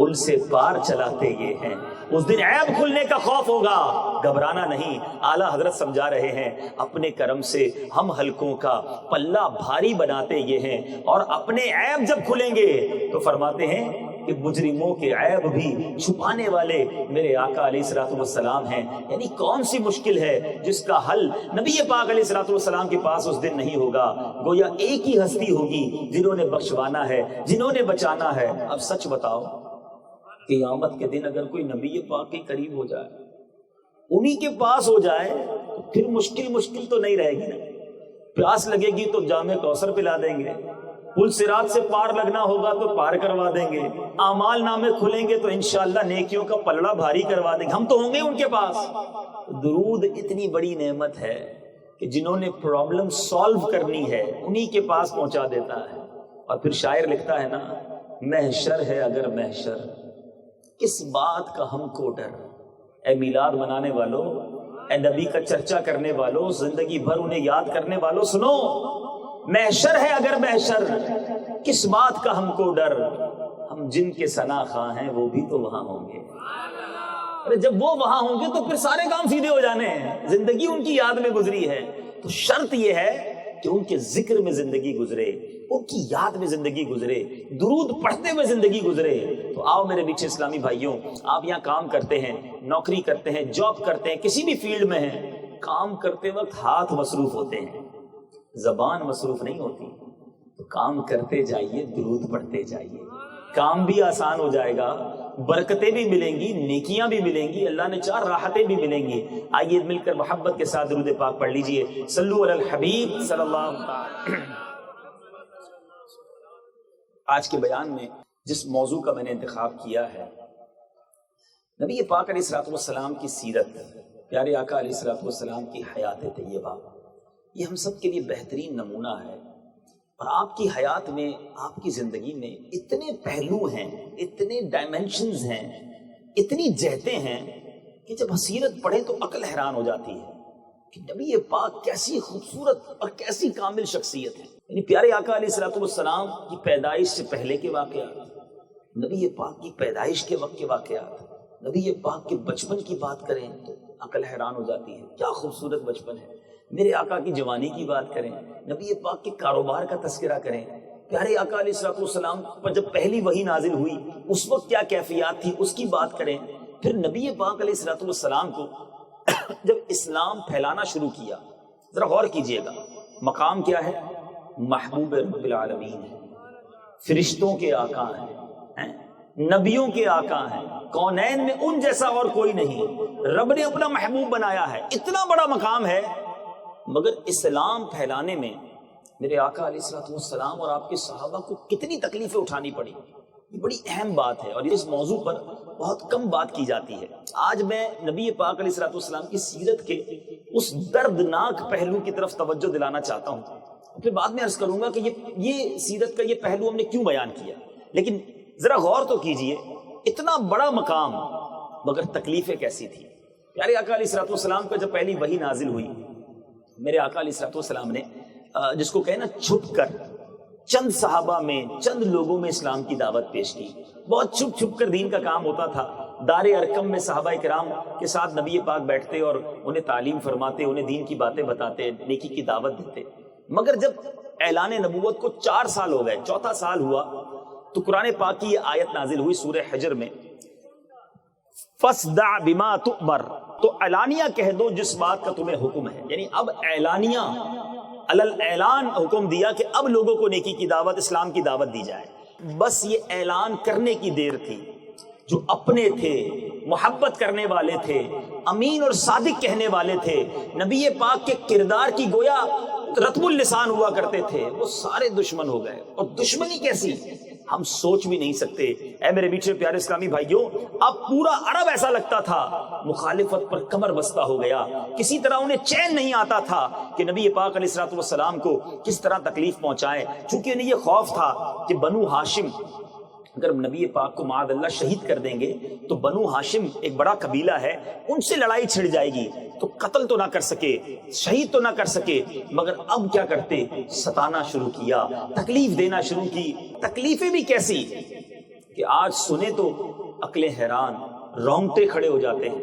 پل سے پار چلاتے یہ ہیں، اس دن عیب کھلنے کا خوف ہوگا، گھبرانا نہیں۔ اعلیٰ حضرت سمجھا رہے ہیں اپنے کرم سے ہم حلقوں کا پلہ بھاری بناتے یہ ہیں، اور اپنے عیب جب کھلیں گے تو فرماتے ہیں کہ مجرموں کے عیب بھی چھپانے والے میرے آقا علیہ الصلوۃ والسلام ہیں۔ یعنی کون سی مشکل ہے جس کا حل نبی پاک علیہ الصلوۃ والسلام کے پاس اس دن نہیں ہوگا؟ گویا ایک ہی ہستی ہوگی جنہوں نے بخشوانا ہے، جنہوں نے بچانا ہے۔ اب سچ بتاؤ، قیامت کے دن اگر کوئی نبی پاک کے قریب ہو جائے، انہی کے پاس ہو جائے، تو پھر مشکل تو نہیں رہے گی نا۔ پیاس لگے گی تو جام کوثر پلا دیں گے، پل صراط سے پار لگنا ہوگا تو پار کروا دیں گے، اعمال نامے کھلیں گے تو انشاءاللہ نیکیوں کا پلڑا بھاری کروا دیں گے، ہم تو ہوں گے ان کے پاس۔ درود اتنی بڑی نعمت ہے کہ جنہوں نے پرابلم سالو کرنی ہے انہی کے پاس پہنچا دیتا ہے۔ اور پھر شاعر لکھتا ہے نا، محشر ہے اگر محشر، کس بات کا ہم کو ڈر۔ اے میلاد منانے والوں، اے نبی کا چرچا کرنے والوں، زندگی بھر انہیں یاد کرنے والوں، سنو، محشر ہے اگر محشر، کس بات کا ہم کو ڈر، ہم جن کے ثنا خواں ہیں وہ بھی تو وہاں ہوں گے۔ ارے جب وہ وہاں ہوں گے تو پھر سارے کام سیدھے ہو جانے ہیں۔ زندگی ان کی یاد میں گزری ہے، تو شرط یہ ہے کہ ان کے ذکر میں زندگی گزرے، ان کی یاد میں زندگی گزرے، درود پڑھتے ہوئے زندگی گزرے۔ تو آؤ میرے میٹھے اسلامی بھائیوں، آپ یہاں کام کرتے ہیں، نوکری کرتے ہیں، جاب کرتے ہیں، کسی بھی فیلڈ میں ہیں، کام کرتے وقت ہاتھ مصروف ہوتے ہیں، زبان مصروف نہیں ہوتی۔ تو کام کرتے جائیے، درود پڑھتے جائیے، کام بھی آسان ہو جائے گا، برکتیں بھی ملیں گی، نیکیاں بھی ملیں گی، اللہ نے چاہ راحتیں بھی ملیں گی۔ آئیے مل کر محبت کے ساتھ درود پاک پڑھ لیجئے، صلو علی الحبیب صلی اللہ علیہ وسلم۔ آج کے بیان میں جس موضوع کا میں نے انتخاب کیا ہے، نبی پاک علیہ الصلوۃ والسلام کی سیرت، پیارے آقا علیہ الصلوۃ والسلام کی حیات طیبہ، یہ ہم سب کے لیے بہترین نمونہ ہے۔ اور آپ کی حیات میں، آپ کی زندگی میں اتنے پہلو ہیں، اتنے ڈائمینشنز ہیں، اتنی جہتیں ہیں کہ جب سیرت پڑھے تو عقل حیران ہو جاتی ہے کہ نبی پاک کیسی خوبصورت اور کیسی کامل شخصیت ہے۔ یعنی پیارے آقا علیہ الصلوۃ والسلام کی پیدائش سے پہلے کے واقعات، نبی پاک کی پیدائش کے وقت کے واقعات، نبی پاک کے بچپن کی بات کریں تو عقل حیران ہو جاتی ہے، کیا خوبصورت بچپن ہے۔ میرے آقا کی جوانی کی بات کریں، نبی پاک کے کاروبار کا تذکرہ کریں، پیارے آقا علیہ الصلوۃ والسلام پر جب پہلی وحی نازل ہوئی اس وقت کیا کیفیات تھی اس کی بات کریں۔ پھر نبی پاک علیہ الصلوۃ والسلام کو جب اسلام پھیلانا شروع کیا، ذرا غور کیجئے گا، مقام کیا ہے؟ محبوب رب العالمین ہے، فرشتوں کے آقا ہیں، نبیوں کے آقا ہیں، کونین میں ان جیسا اور کوئی نہیں، رب نے اپنا محبوب بنایا ہے، اتنا بڑا مقام ہے۔ مگر اسلام پھیلانے میں میرے آقا علیہ الصلوۃ والسلام اور آپ کے صحابہ کو کتنی تکلیفیں اٹھانی پڑی، یہ بڑی اہم بات ہے اور اس موضوع پر بہت کم بات کی جاتی ہے۔ آج میں نبی پاک علیہ الصلوۃ والسلام کی سیرت کے اس دردناک پہلو کی طرف توجہ دلانا چاہتا ہوں، پھر بعد میں عرض کروں گا کہ یہ سیرت کا یہ پہلو ہم نے کیوں بیان کیا۔ لیکن ذرا غور تو کیجئے، اتنا بڑا مقام مگر تکلیفیں کیسی تھی۔ پیارے آقا علیہ الصلوۃ والسلام کا جب پہلی وحی نازل ہوئی، میرے آقا علیہ الصلوۃ والسلام نے جس کو کہے نا چھپ کر چند صحابہ میں، چند لوگوں میں اسلام کی دعوت پیش کی، بہت چھپ چھپ کر دین کا کام ہوتا تھا۔ دار ارقم میں صحابہ کرام کے ساتھ نبی پاک بیٹھتے اور انہیں تعلیم فرماتے، انہیں دین کی باتیں بتاتے، نیکی کی دعوت دیتے۔ مگر جب اعلان نبوت کو 4 سال ہو گئے، چوتھا سال ہوا، تو قرآن پاک کی یہ آیت نازل ہوئی سورہ حجر میں، فَاصْدَعْ بِمَا تُؤْمَرْ، تو اعلانیہ کہہ دو جس بات کا تمہیں حکم ہے۔ یعنی اب اعلانیہ اعلان حکم دیا کہ اب لوگوں کو نیکی کی دعوت، اسلام کی دعوت دی جائے۔ بس یہ اعلان کرنے کی دیر تھی۔ جو اپنے تھے، محبت کرنے والے تھے، امین اور صادق کہنے والے تھے، نبی پاک کے کردار کی گویا رتب اللسان ہوا کرتے تھے، وہ سارے دشمن ہو گئے۔ اور دشمنی کیسی ہم سوچ بھی نہیں سکتے۔ اے میرے میٹھے پیارے اسلامی بھائیوں، اب پورا عرب ایسا لگتا تھا مخالفت پر کمر بستہ ہو گیا، کسی طرح انہیں چین نہیں آتا تھا کہ نبی پاک علیہ الصلوۃ والسلام کو کس طرح تکلیف پہنچائے، چونکہ انہیں یہ خوف تھا کہ بنو ہاشم اگر نبی پاک کو معاذ اللہ شہید کر دیں گے تو بنو ہاشم ایک بڑا قبیلہ ہے، ان سے لڑائی چھڑ جائے گی، تو قتل تو نہ کر سکے، شہید تو نہ کر سکے، مگر اب کیا کرتے؟ ستانا شروع کیا، تکلیف دینا شروع کی۔ تکلیفیں بھی کیسی؟ کہ آج سنے تو عقلیں حیران، رونگٹے کھڑے ہو جاتے ہیں،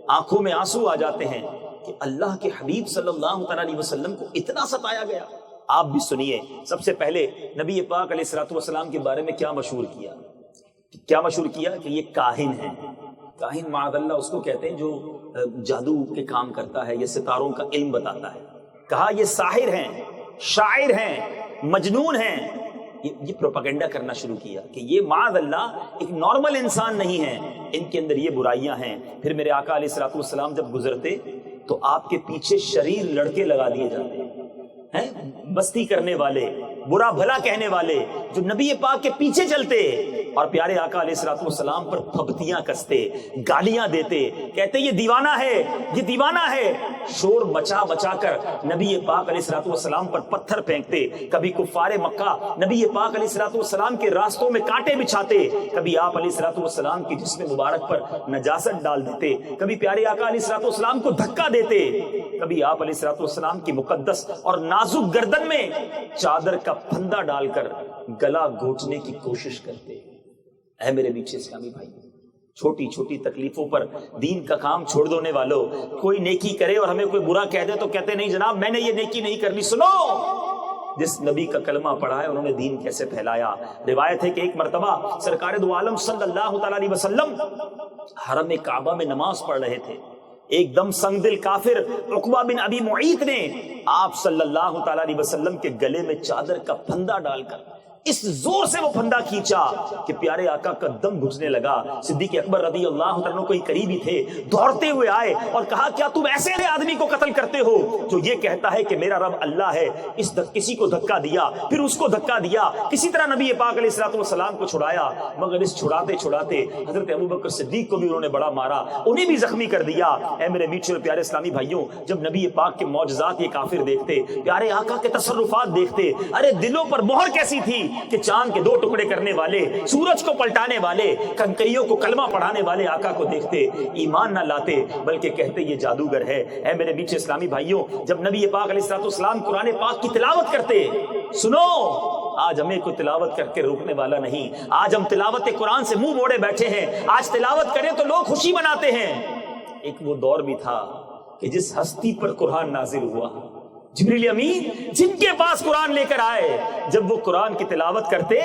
آنکھوں میں آنسو آ جاتے ہیں کہ اللہ کے حبیب صلی اللہ تعالیٰ علیہ وسلم کو اتنا ستایا گیا۔ آپ بھی سنیے، سب سے پہلے نبی پاک علیہ الصلوۃ والسلام کے بارے میں کیا مشہور کیا کہ یہ کاہن ہے۔ کاہن معاذ اللہ اس کو کہتے ہیں جو جادو کے کام کرتا ہے یا ستاروں کا علم بتاتا ہے۔ کہا یہ ساحر ہیں، شاعر ہیں، مجنون ہیں۔ یہ پروپیگنڈا کرنا شروع کیا کہ یہ معاذ اللہ ایک نارمل انسان نہیں ہے، ان کے اندر یہ برائیاں ہیں۔ پھر میرے آقا علیہ الصلوۃ والسلام جب گزرتے تو آپ کے پیچھے شریر لڑکے لگا دیے جاتے ہیں، بستی کرنے والے، برا بھلا کہنے والے، جو نبی پاک کے پیچھے چلتے اور پیارے آقا علیہ الصلوۃ والسلام پر پھپتیاں کستے، گالیاں دیتے، کہتے یہ دیوانہ ہے، یہ دیوانہ ہے۔ شور مچا مچا کر نبی پاک علیہ الصلوۃ والسلام پر پتھر پھینکتے، کبھی کفار مکہ نبی پاک علیہ الصلوۃ والسلام کے راستوں میں کانٹے بچھاتے، کبھی آپ علیہ الصلوۃ والسلام کے جسم مبارک پر نجاست ڈال دیتے، کبھی پیارے آقا علیہ الصلوۃ والسلام کو دھکا دیتے، کبھی آپ علیہ الصلوۃ والسلام کی مقدس اور نازک گردن میں چادر کا پھندا ڈال کر گلا گھونٹنے کی کوشش کرتے۔ اے میرے میٹھے اسلامی بھائی، چھوٹی چھوٹی تکلیفوں پر دین کا کام چھوڑ دونے والوں، کوئی نیکی کرے اور ہمیں کوئی برا کہہ دے تو کہتے نہیں جناب میں نے یہ نیکی نہیں کرنی۔ سنو، جس نبی کا کلمہ پڑھا ہے انہوں نے دین کیسے پھیلایا۔ روایت ہے کہ ایک مرتبہ سرکار دو عالم صلی اللہ تعالی علیہ وسلم حرم کعبہ میں نماز پڑھ رہے تھے، ایک دم سنگ دل کافر عقبہ بن ابی معیط نے آپ صلی اللہ تعالی علیہ وسلم کے گلے میں چادر کا پھندا ڈال کر اس زور سے وہ پھندا کھینچا کہ پیارے آقا کا دم گھٹنے لگا۔ صدیق اکبر رضی اللہ عنہ کوئی قریبی تھے، دوڑتے ہوئے آئے اور کہا کیا تم ایسے آدمی کو قتل کرتے ہو جو یہ کہتا ہے کہ میرا رب اللہ ہے؟ کسی کو دھکا دیا، پھر اس کو دھکا دیا، کسی طرح نبی پاک علیہ الصلوۃ والسلام کو چھڑایا، مگر اس چھڑاتے چھڑاتے حضرت ابوبکر صدیق کو بھی انہوں نے بڑا مارا، انہیں بھی زخمی کر دیا۔ اے میرے میٹھے اور پیارے اسلامی بھائیوں، جب نبی پاک کے معجزات یہ کافر دیکھتے، پیارے آقا کے تصرفات دیکھتے، ارے دلوں پر مہر کیسی تھی کہ چاند کے 2 ٹکڑے کرنے والے، سورج کو پلٹانے والے، کنکریوں کو کلمہ پڑھانے والے آقا کو دیکھتے ایمان نہ لاتے بلکہ کہتے یہ جادوگر ہے۔ اے میرے میٹھے اسلامی بھائیوں، جب نبی پاک علیہ الصلوۃ والسلام قرآن پاک کی تلاوت کرتے، سنو، آج ہمیں کوئی تلاوت کر کے روکنے والا نہیں، آج ہم تلاوت قرآن سے منہ موڑے بیٹھے ہیں، آج تلاوت کریں تو لوگ خوشی مناتے ہیں۔ ایک وہ دور بھی تھا کہ جس ہستی پر قرآن نازل ہوا، جبریل امین جن کے پاس قرآن لے کر آئے، جب وہ قرآن کی تلاوت کرتے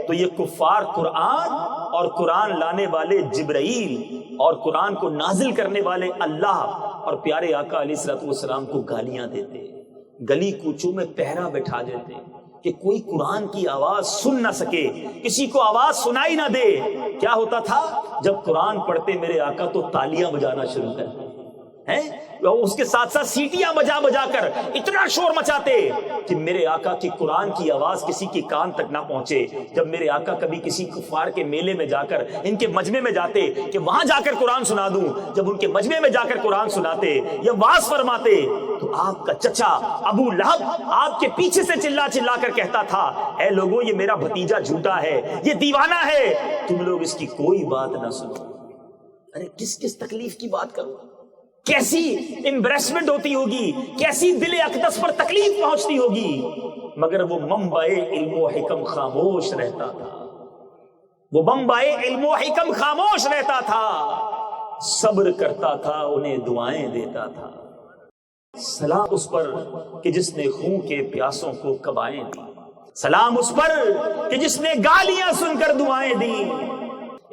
تو یہ کفار قرآن اور قرآن لانے والے جبرائیل اور قرآن کو نازل کرنے والے اللہ اور پیارے آقا علیہ الصلوۃ والسلام کو گالیاں دیتے، گلی کوچوں میں پہرا بٹھا دیتے کہ کوئی قرآن کی آواز سن نہ سکے، کسی کو آواز سنائی نہ دے۔ کیا ہوتا تھا؟ جب قرآن پڑھتے میرے آقا تو تالیاں بجانا شروع کرتے ہیں، اس کے ساتھ ساتھ سیٹیاں بجا بجا کر اتنا شور مچاتے کہ میرے آقا کی قرآن کی آواز کسی کے کان تک نہ پہنچے۔ جب میرے آقا کبھی کسی کفار کے میلے میں جا کر ان کے مجمع میں جاتے کہ وہاں جا کر قرآن سنا دوں، جب ان کے مجمع میں جا کر قرآن سناتے یا واعظ فرماتے تو آپ کا چچا ابو لہب آپ کے پیچھے سے چلا چلا کر کہتا تھا اے لوگوں یہ میرا بھتیجا جھوٹا ہے، یہ دیوانہ ہے، تم لوگ اس کی کوئی بات نہ سنو۔ ارے کس تکلیف کی بات کروں، کیسی امبریسمنٹ ہوتی ہوگی، کیسی دل اقدس پر تکلیف پہنچتی ہوگی، مگر وہ منبع علم و حکم خاموش رہتا تھا، وہ منبع علم و حکم خاموش رہتا تھا، صبر کرتا تھا، انہیں دعائیں دیتا تھا۔ سلام اس پر کہ جس نے خون کے پیاسوں کو کبائیں دی، سلام اس پر کہ جس نے گالیاں سن کر دعائیں دی۔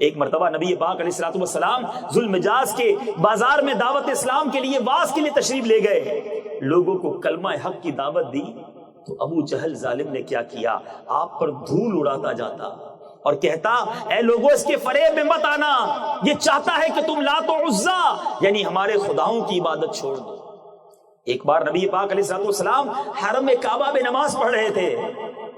ایک مرتبہ نبی پاک علیہ الصلوۃ والسلام ذوالمجاز کے بازار میں دعوت اسلام کے لیے واعظ کے لیے تشریف لے گئے، لوگوں کو کلمہ حق کی دعوت دی تو ابو جہل ظالم نے کیا کیا، آپ پر دھول اڑاتا جاتا اور کہتا اے لوگوں اس کے فریب میں مت آنا، یہ چاہتا ہے کہ تم لات و عزا یعنی ہمارے خداؤں کی عبادت چھوڑ دو۔ ایک بار نبی پاک علیہ الصلوۃ والسلام حرم کعبہ میں نماز پڑھ رہے تھے،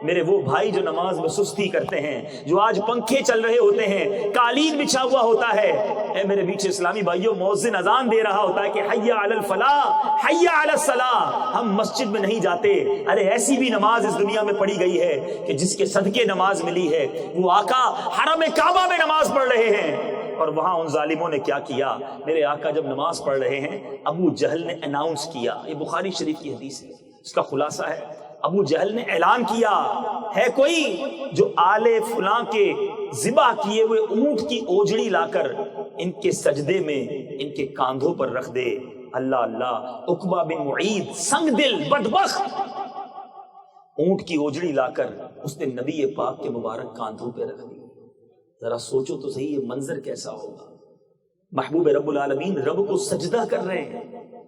میرے وہ بھائی جو نماز میں سستی کرتے ہیں، جو آج پنکھے چل رہے ہوتے ہیں، قالین بچھا ہوا ہوتا ہے، اے میرے بیچ اسلامی بھائیوں مؤذن اذان دے رہا ہوتا ہے کہ حی علی الفلاح حی علی الصلاح، ہم مسجد میں نہیں جاتے۔ ارے ایسی بھی نماز اس دنیا میں پڑھی گئی ہے کہ جس کے صدقے نماز ملی ہے، وہ آقا حرم کعبہ میں نماز پڑھ رہے ہیں اور وہاں ان ظالموں نے کیا کیا، میرے آقا جب نماز پڑھ رہے ہیں ابو جہل نے اناؤنس کیا، یہ بخاری شریف کی حدیث ہے، اس کا خلاصہ ہے ابو جہل نے اعلان کیا ہے کوئی جو آل فلاں کے ذبح کیے ہوئے اونٹ کی اوجڑی لا کر ان کے سجدے میں ان کے کاندھوں پر رکھ دے. اللہ اللہ. عقبہ بن معید سنگ دل بدبخت اونٹ کی اوجڑی لا کر اس نے نبی پاک کے مبارک کاندھوں پہ رکھ دی. ذرا سوچو تو صحیح یہ منظر کیسا ہوگا. محبوب رب العالمین رب کو سجدہ کر رہے ہیں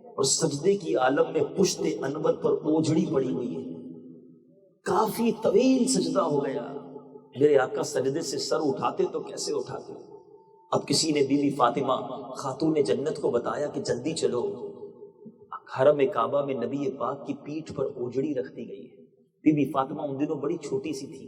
اور سجدے کی عالم میں پشت انور پر اوجڑی پڑی ہوئی ہے. کافی طویل سجدہ ہو گیا. میرے آقا سجدے سے سر اٹھاتے تو کیسے اٹھاتے. اب کسی نے بی بی فاطمہ خاتون جنت کو بتایا کہ جلدی چلو، حرم کعبہ میں نبی پاک کی پیٹھ پر اوجڑی رکھ دی گئی ہے. بی بی فاطمہ ان دنوں بڑی چھوٹی سی تھی.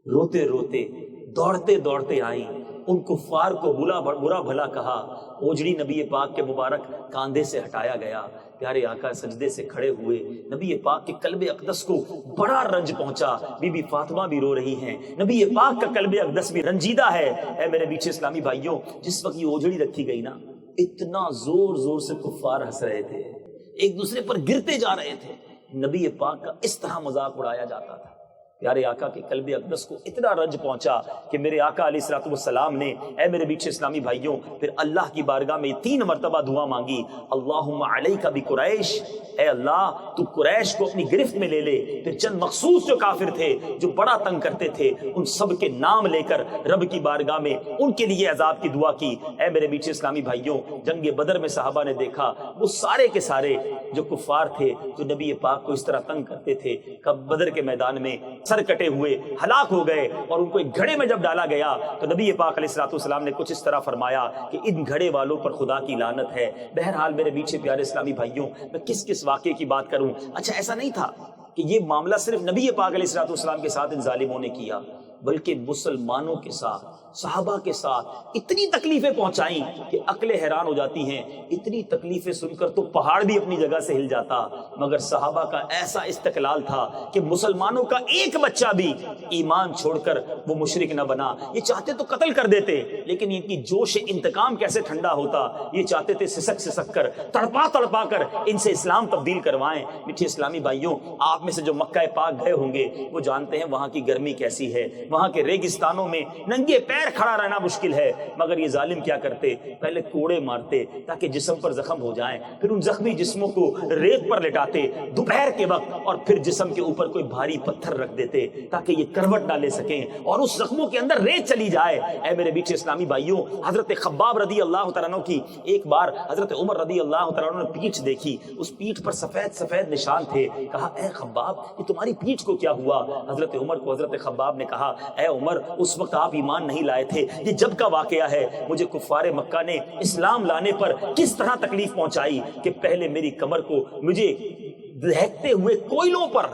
روتے روتے دوڑتے دوڑتے آئی. ان کفار کو برا بھلا کہا. اوجڑی نبی پاک کے مبارک کاندھے سے ہٹایا گیا. پیارے آقا سجدے سے کھڑے ہوئے. نبی پاک کے قلب اقدس کو بڑا رنج پہنچا. بی بی فاطمہ بھی رو رہی ہیں، نبی پاک کا قلب اقدس بھی رنجیدہ ہے. اے میرے بیچ اسلامی بھائیوں، جس وقت یہ اوجڑی رکھی گئی نا، اتنا زور زور سے کفار ہنس رہے تھے، ایک دوسرے پر گرتے جا رہے تھے. نبی پاک کا اس طرح مذاق اڑایا جاتا تھا. پیارے آقا کے قلب اقدس کو اتنا رنج پہنچا کہ میرے آقا علیہ الصلوۃ والسلام نے، اے میرے بیچ اسلامی بھائیوں، پھر اللہ کی بارگاہ میں 3 مرتبہ دعا مانگی. اللہم علیک بقریش، اے اللہ تو قریش کو اپنی گرفت میں لے لے. پھر چند مخصوص جو کافر تھے جو بڑا تنگ کرتے تھے، ان سب کے نام لے کر رب کی بارگاہ میں ان کے لیے عذاب کی دعا کی. اے میرے بیچ اسلامی بھائیوں، جنگ بدر میں صحابہ نے دیکھا وہ سارے کے سارے جو کفار تھے جو نبی پاک کو اس طرح تنگ کرتے تھے، کب بدر کے میدان میں سر کٹے ہوئے ہلاک ہو گئے. اور ان کو ایک گھڑے میں جب ڈالا گیا تو نبی پاک علیہ الصلوۃ والسلام نے کچھ اس طرح فرمایا کہ ان گھڑے والوں پر خدا کی لعنت ہے. بہرحال میرے میٹھے پیارے اسلامی بھائیوں، میں کس واقعے کی بات کروں. اچھا، ایسا نہیں تھا کہ یہ معاملہ صرف نبی پاک علیہ الصلوۃ والسلام کے ساتھ ان ظالموں نے کیا، بلکہ مسلمانوں کے ساتھ، صحابہ کے ساتھ اتنی تکلیفیں پہنچائیں کہ عقلیں حیران ہو جاتی ہیں. اتنی تکلیفیں سن کر تو پہاڑ بھی اپنی جگہ سے ہل جاتا، مگر صحابہ کا ایسا استقلال تھا کہ مسلمانوں کا ایک بچہ بھی ایمان چھوڑ کر وہ مشرک نہ بنا. یہ چاہتے تو قتل کر دیتے، لیکن ان کی جوش انتقام کیسے ٹھنڈا ہوتا. یہ چاہتے تھے سسک کر، تڑپا کر ان سے اسلام تبدیل کروائیں. میٹھے اسلامی بھائیوں، آپ میں سے جو مکہ پاک گئے ہوں گے وہ جانتے ہیں وہاں کی گرمی کیسی ہے. وہاں کے ریگستانوں میں ننگے پیر کھڑا رہنا مشکل ہے، مگر یہ ظالم کیا کرتے، پہلے کوڑے مارتے تاکہ جسم پر زخم ہو جائیں، پھر ان زخمی جسموں کو ریت پر لٹاتے دوپہر کے وقت، اور پھر جسم کے اوپر کوئی بھاری پتھر رکھ دیتے تاکہ یہ کروٹ نہ لے سکیں اور اس زخموں کے اندر ریت چلی جائے. اے میرے بیچ اسلامی بھائیوں، حضرت خباب رضی اللہ تعالیٰ عنہ کی ایک بار حضرت عمر رضی اللہ تعالیٰ عنہ نے پیٹھ دیکھی. اس پیٹھ پر سفید نشان تھے. کہا اے خباب، یہ تمہاری پیٹھ کو کیا ہوا؟ حضرت عمر کو حضرت خباب نے کہا اے عمر، اس وقت آپ ایمان نہیں لائے تھے، یہ جب کا واقعہ ہے. مجھے کفار مکہ نے اسلام لانے پر کس طرح تکلیف پہنچائی کہ پہلے میری کمر کو مجھے دہکتے ہوئے کوئلوں پر،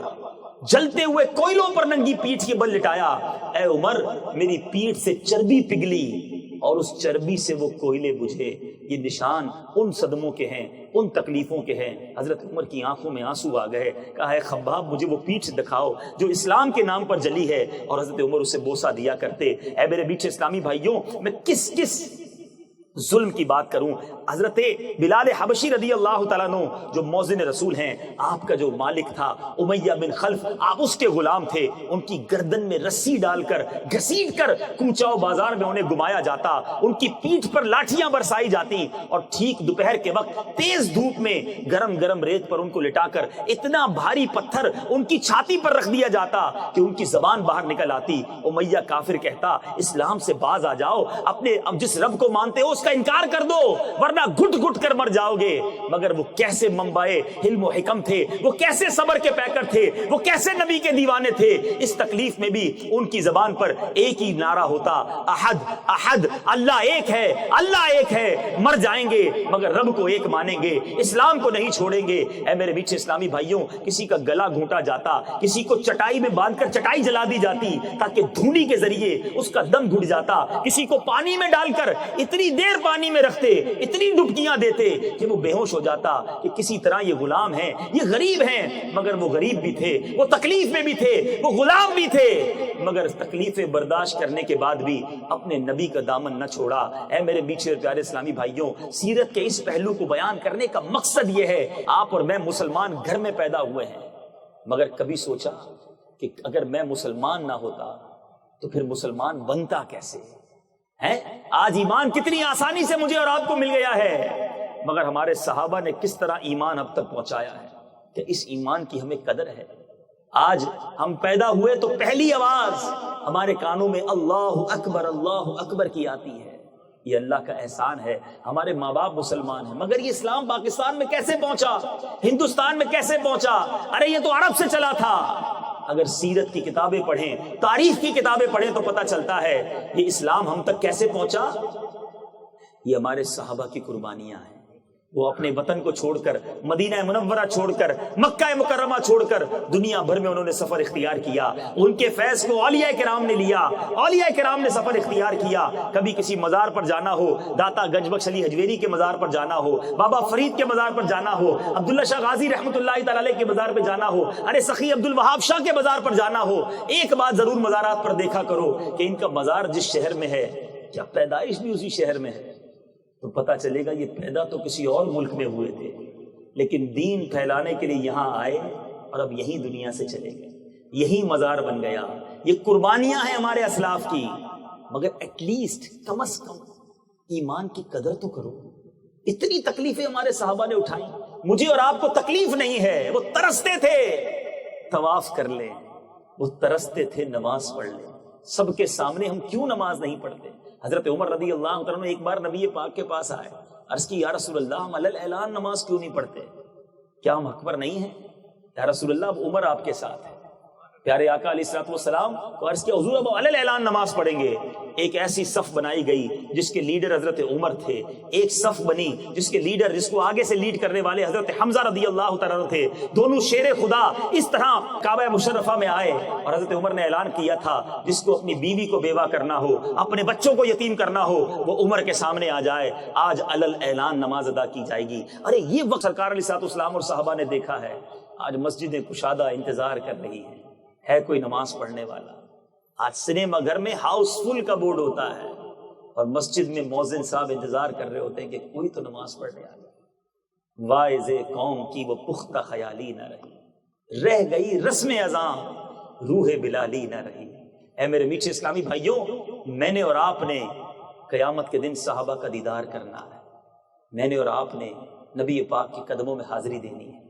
جلتے ہوئے کوئلوں پر ننگی پیٹھ کے بل لٹایا. اے عمر، میری پیٹھ سے چربی پگھلی اور اس چربی سے وہ کوئلے بجھے. یہ نشان ان صدموں کے ہیں، ان تکلیفوں کے ہیں. حضرت عمر کی آنکھوں میں آنسو آ گئے. کہا ہے خباب، مجھے وہ پیٹھ دکھاؤ جو اسلام کے نام پر جلی ہے. اور حضرت عمر اسے بوسہ دیا کرتے. اے میرے بیچ اسلامی بھائیوں، میں کس ظلم کی بات کروں. حضرت بلال حبشی رضی اللہ تعالیٰ عنہ جو موذن رسول ہیں، آپ کا جو مالک تھا امیہ بن خلف، آپ اس کے غلام تھے. ان کی گردن میں رسی ڈال کر گھسیٹ کر کوچاؤ بازار میں انہیں گھمایا جاتا، ان کی پیٹھ پر لاٹھیاں برسائی جاتی، اور ٹھیک دوپہر کے وقت تیز دھوپ میں گرم ریت پر ان کو لٹا کر اتنا بھاری پتھر ان کی چھاتی پر رکھ دیا جاتا کہ ان کی زبان باہر نکل آتی. امیہ کافر کہتا اسلام سے باز آ جاؤ، اپنے اب جس رب کو مانتے ہو اس کا انکار کر دو ورنہ گھٹ گھٹ کر مر جاؤ گے. مگر وہ کیسے منبعے حلم و حکم تھے، وہ کیسے صبر کے پیکر تھے، وہ کیسے نبی کے دیوانے تھے. اس تکلیف میں بھی ان کی زبان پر ایک ہی نعرہ ہوتا، احد احد، اللہ ایک ہے، اللہ ایک ہے. مر جائیں گے مگر رب کو ایک مانیں گے، اسلام کو نہیں چھوڑیں گے. اے میرے بیچ اسلامی بھائیوں، کسی کا گلا گھونٹا جاتا، کسی کو چٹائی میں باندھ کر چٹائی جلا دی جاتی تاکہ دھونی کے ذریعے اس کا دم گھٹ جاتا. کسی کو پانی میں ڈال کر اتنی دیر پانی میں رکھتے، اتنی ڈبکیاں دیتے کہ وہ بے ہوش ہو جاتا کہ کسی طرح یہ غلام ہیں، یہ غریب ہیں. مگر وہ غریب بھی تھے، وہ تکلیف میں بھی تھے، وہ غلام بھی تھے، مگر تکلیفیں برداشت کرنے کے بعد بھی اپنے نبی کا دامن نہ چھوڑا. اے میرے بیچے پیارے اسلامی بھائیوں، سیرت کے اس پہلو کو بیان کرنے کا مقصد یہ ہے، آپ اور میں مسلمان گھر میں پیدا ہوئے ہیں، مگر کبھی سوچا کہ اگر میں مسلمان نہ ہوتا تو پھر مسلمان بنتا کیسے ہے؟ آج ایمان کتنی آسانی سے مجھے اور آپ کو مل گیا ہے، مگر ہمارے صحابہ نے کس طرح ایمان اب تک پہنچایا ہے کہ اس ایمان کی ہمیں قدر ہے۔ آج ہم پیدا ہوئے تو پہلی آواز ہمارے کانوں میں اللہ اکبر کی آتی ہے۔ یہ اللہ کا احسان ہے، ہمارے ماں باپ مسلمان ہیں، مگر یہ اسلام پاکستان میں کیسے پہنچا، ہندوستان میں کیسے پہنچا؟ ارے یہ تو عرب سے چلا تھا۔ اگر سیرت کی کتابیں پڑھیں، تاریخ کی کتابیں پڑھیں تو پتہ چلتا ہے یہ اسلام ہم تک کیسے پہنچا۔ یہ ہمارے صحابہ کی قربانیاں ہیں۔ وہ اپنے وطن کو چھوڑ کر، مدینہ منورہ چھوڑ کر، مکہ مکرمہ چھوڑ کر دنیا بھر میں انہوں نے سفر اختیار کیا۔ ان کے فیض کو اولیاء کرام نے لیا، اولیاء کرام نے سفر اختیار کیا۔ کبھی کسی مزار پر جانا ہو، داتا گنج بخش علی حجویری کے مزار پر جانا ہو، بابا فرید کے مزار پر جانا ہو، عبداللہ شاہ غازی رحمۃ اللہ تعالی علیہ کے مزار پہ جانا ہو، ارے سخی عبد الوہاب شاہ کے مزار پر جانا ہو، ایک بات ضرور مزارات پر دیکھا کرو کہ ان کا مزار جس شہر میں ہے، کیا پیدائش بھی اسی شہر میں ہے؟ تو پتہ چلے گا یہ پیدا تو کسی اور ملک میں ہوئے تھے، لیکن دین پھیلانے کے لیے یہاں آئے اور اب یہی دنیا سے چلے گئے، یہی مزار بن گیا۔ یہ قربانیاں ہیں ہمارے اسلاف کی، مگر ایٹ لیسٹ کم از کم ایمان کی قدر تو کرو۔ اتنی تکلیفیں ہمارے صحابہ نے اٹھائیں، مجھے اور آپ کو تکلیف نہیں ہے۔ وہ ترستے تھے طواف کر لیں، وہ ترستے تھے نماز پڑھ لیں۔ سب کے سامنے ہم کیوں نماز نہیں پڑھتے؟ حضرت عمر رضی اللہ عنہ ایک بار نبی پاک کے پاس آئے، عرض کی یا رسول اللہ ہم علی الاعلان نماز کیوں نہیں پڑھتے؟ کیا ہم اکبر نہیں ہیں؟ یا رسول اللہ اب عمر آپ کے ساتھ ہے۔ پیارے آقا علیہ الصلوۃ والسلام کو عرض کیا حضور اب علی الاعلان نماز پڑھیں گے۔ ایک ایسی صف بنائی گئی جس کے لیڈر حضرت عمر تھے، ایک صف بنی جس کے لیڈر، جس کو آگے سے لیڈ کرنے والے حضرت حمزہ رضی اللہ تعالیٰ عنہ تھے۔ دونوں شیر خدا اس طرح کعبہ مشرفہ میں آئے اور حضرت عمر نے اعلان کیا تھا جس کو اپنی بیوی کو بیوہ کرنا ہو، اپنے بچوں کو یتیم کرنا ہو، وہ عمر کے سامنے آ جائے، آج علی الاعلان نماز ادا کی جائے گی۔ ارے یہ وقت سرکار علیہ الصلوۃ والسلام اور صحابہ نے دیکھا ہے۔ آج مسجدیں کشادہ انتظار کر رہی ہیں، ہے کوئی نماز پڑھنے والا؟ آج سنیما گھر میں ہاؤس فل کا بورڈ ہوتا ہے اور مسجد میں مؤذن صاحب انتظار کر رہے ہوتے ہیں کہ کوئی تو نماز پڑھنے آ جائے۔ واعظ قوم کی وہ پختہ خیالی نہ رہی، رہ گئی رسم اذاں روح بلالی نہ رہی۔ اے میرے میٹھے اسلامی بھائیوں، میں نے اور آپ نے قیامت کے دن صحابہ کا دیدار کرنا ہے، میں نے اور آپ نے نبی پاک کے قدموں میں حاضری دینی ہے۔